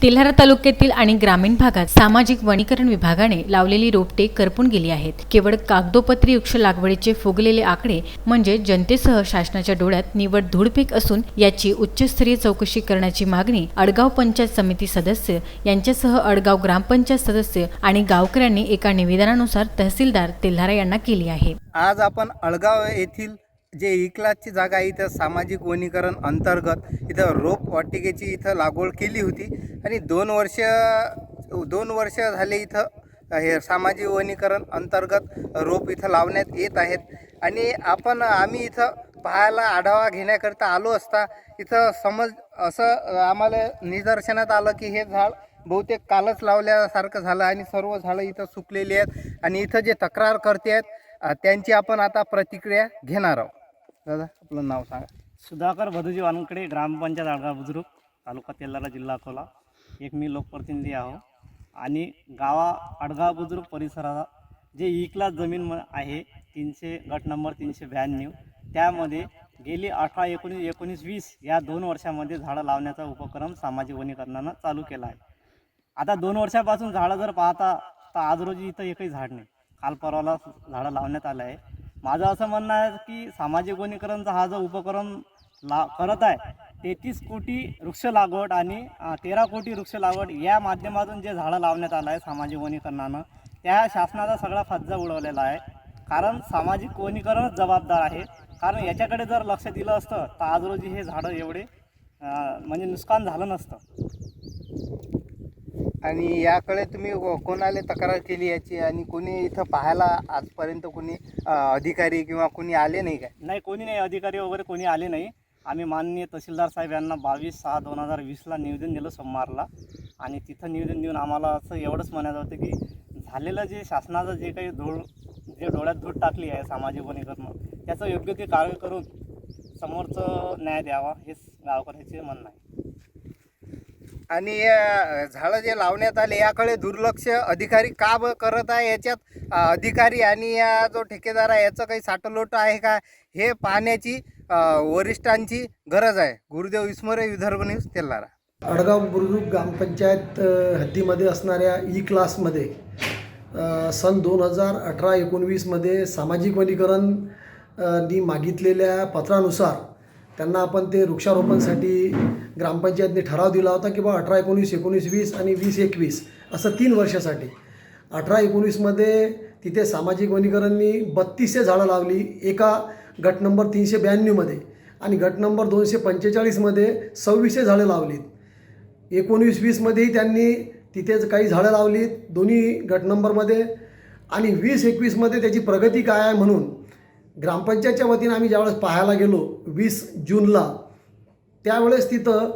तेल्हारा तालुक्यातील आणि ग्रामीण भागात सामाजिक वनीकरण विभागाने लावलेली रोपटे करपून गेली आहेत। केवळ कागदोपत्री वृक्ष लागवडीचे फुगलेले आकडे म्हणजे जनतेसह शासनाच्या डोळ्यात निवड धूळफेक असून याची उच्चस्तरीय चौकशी करण्याची मागणी अडगाव पंचायत समिती सदस्य यांच्यासह अडगाव ग्रामपंचायत सदस्य आणि गावकऱ्यांनी एका निवेदनानुसार तहसीलदार तेल्हारा यांना केली आहे। आज आपण अडगाव येथील जे इकलाची जागा आहे इथं सामाजिक वनीकरण अंतर्गत इथं रोप वाटिकेची इथं लागवड केली होती आणि दोन वर्ष झाले इथं हे सामाजिक वनीकरण अंतर्गत रोप इथं लावण्यात येत आहेत आणि आम्ही इथं पाहायला आढावा घेण्याकरता आलो असता इथं असं आम्हाला निदर्शनात आलं की हे झाड बहुतेक कालच लावल्यासारखं झालं आणि सर्व झाडं इथं सुकलेली आहेत आणि इथं जे तक्रार करते आहेत त्यांची आपण आता प्रतिक्रिया घेणार आहोत। दादा आपलं नाव सांगा। सुधाकर भदुजी वानकडे, ग्रामपंचायत अडगाव बुद्रुक, तालुका तेल्हारा, जिल्हा अकोला। एक मी लोकप्रतिनिधी आहो आणि अडगाव बुद्रुक परिसरात जे इकला जमीन आहे 300 गट नंबर 392 त्यामध्ये गेली 18, 19, 19-20 या 2 वर्षामध्ये झाडं लावण्याचा उपक्रम सामाजिक वनीकरणानं चालू केला आहे। आता 2 वर्षापासून झाडं जर पाहता तर आज रोजी इथं एकही झाड नाही, काल परवाला झाडं लावण्यात आलं आहे। माझं असं म्हणणं आहे की सामाजिक वनीकरणचा हा जो उपक्रम करत आहे 33 कोटी वृक्ष लागवड आणि 13 कोटी वृक्ष लागवड या माध्यमातून जे झाडं लावण्यात आलं आहे सामाजिक वनीकरणानं त्या शासनाचा सगळा फज्जा उडवलेला आहे। कारण सामाजिक वनीकरणच जबाबदार आहे, कारण याच्याकडे जर लक्ष दिलं असतं तर आज रोजी हे झाडं एवढे म्हणजे नुकसान झालं नसतं। आणि याकडे तुम्ही कोणाला तक्रार केली याची आणि कोणी इथं पाहायला आजपर्यंत कोणी अधिकारी किंवा कोणी आले नाही काय? नाही, कोणी नाही, अधिकारी वगैरे कोणी आले नाही। आम्ही माननीय तहसीलदार साहेब यांना 22/6/2020ला निवेदन दिलं सोमवारला आणि तिथं निवेदन देऊन आम्हाला असं एवढंच म्हणायचं होतं की झालेलं जे शासनाचं जे काही डोळ्यात धूळ टाकली आहे सामाजिक वनीकरण त्याचं योग्य ते कार्य करून समोरचं न्याय द्यावा हेच गावकऱ्याचे म्हणणं आहे। आणि झाडं जे लावण्यात आले याकडे दुर्लक्ष अधिकारी का करत आहे? याच्यात अधिकारी आणि या जो ठेकेदार आहे याचं काही साटलोट आहे का हे पाहण्याची वरिष्ठांची गरज आहे। गुरुदेव इसमोरे, विदर्भ न्यूज, तेल्हारा। अडगाव बुद्रुक ग्रामपंचायत हद्दीमध्ये असणाऱ्या ई क्लासमध्ये सन 2018-19 मध्ये सामाजिक वनीकरण नी मागितलेल्या पत्रानुसार त्यांना आपण ते वृक्षारोपणसाठी ग्रामपंचायतने ठराव दिला होता की 18-19, 19-20 आणि 20-21 असं 3 वर्षासाठी। 18-19 मध्ये तिथे सामाजिक वनीकरणनी 3200 झाडं लावली एका गट नंबर 392 मध्ये आणि गट नंबर 245 मध्ये 2600 झाडं लावलीत। 19-20 मध्येही त्यांनी तिथेच काही झाडं लावलीत दोन्ही गट नंबरमध्ये आणि 20-21 मध्ये त्याची प्रगती काय आहे म्हणून ग्रामपंचायतच्या वतीने आम्ही ज्यावेळेस पाहायला गेलो 20 जूनला त्यावेळेस तिथं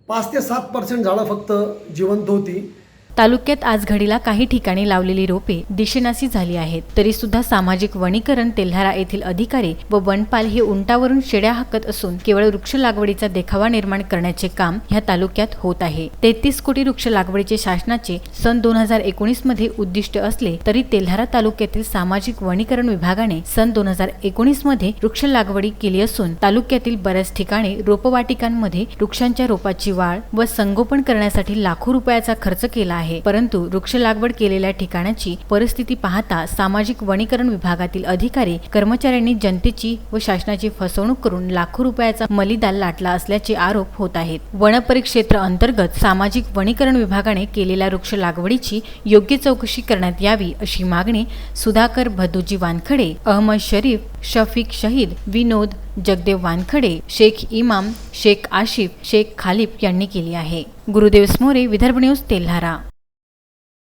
5 ते 7% झाडं फक्त जिवंत होती। तालुक्यात आज घडीला काही ठिकाणी लावलेली रोपे दिशेनासी झाली आहेत, तरी सुद्धा सामाजिक वनीकरण तेल्हारा येथील अधिकारी व वनपाल हे उंटावरून शेड्या हाकत असून केवळ वृक्ष लागवडीचा देखावा निर्माण करण्याचे काम ह्या तालुक्यात होत आहे। 33 कोटी वृक्ष लागवडीचे शासनाचे सन 2019 मध्ये उद्दिष्ट असले तरी तेल्हारा तालुक्यातील सामाजिक वनीकरण विभागाने सन 2019 मध्ये वृक्ष लागवडी केली असून तालुक्यातील बऱ्याच ठिकाणी रोपवाटिकांमध्ये वृक्षांच्या रोपाची वाढ व संगोपन करण्यासाठी लाखो रुपयाचा खर्च केला आहे। परंतु वृक्ष लागवड केलेल्या ठिकाणाची परिस्थिती पाहता सामाजिक वनीकरण विभागातील अधिकारी कर्मचाऱ्यांनी जनतेची व शासनाची फसवणूक करून लाखो रुपयाचा मलिदा लाटला असल्याचे आरोप होत आहेत। वनपरिक्षेत्र अंतर्गत सामाजिक वनीकरण विभागाने केलेल्या वृक्ष लागवडीची योग्य चौकशी करण्यात यावी अशी मागणी सुधाकर भदुजी वानखडे, अहमद शरीफ, शफीक शहीद, विनोद जगदेव वानखडे, शेख इमाम, शेख आशिफ, शेख खालिफ यांनी केली आहे। गुरुदेव इसमोरे, विदर्भ न्यूज, तेल्हारा।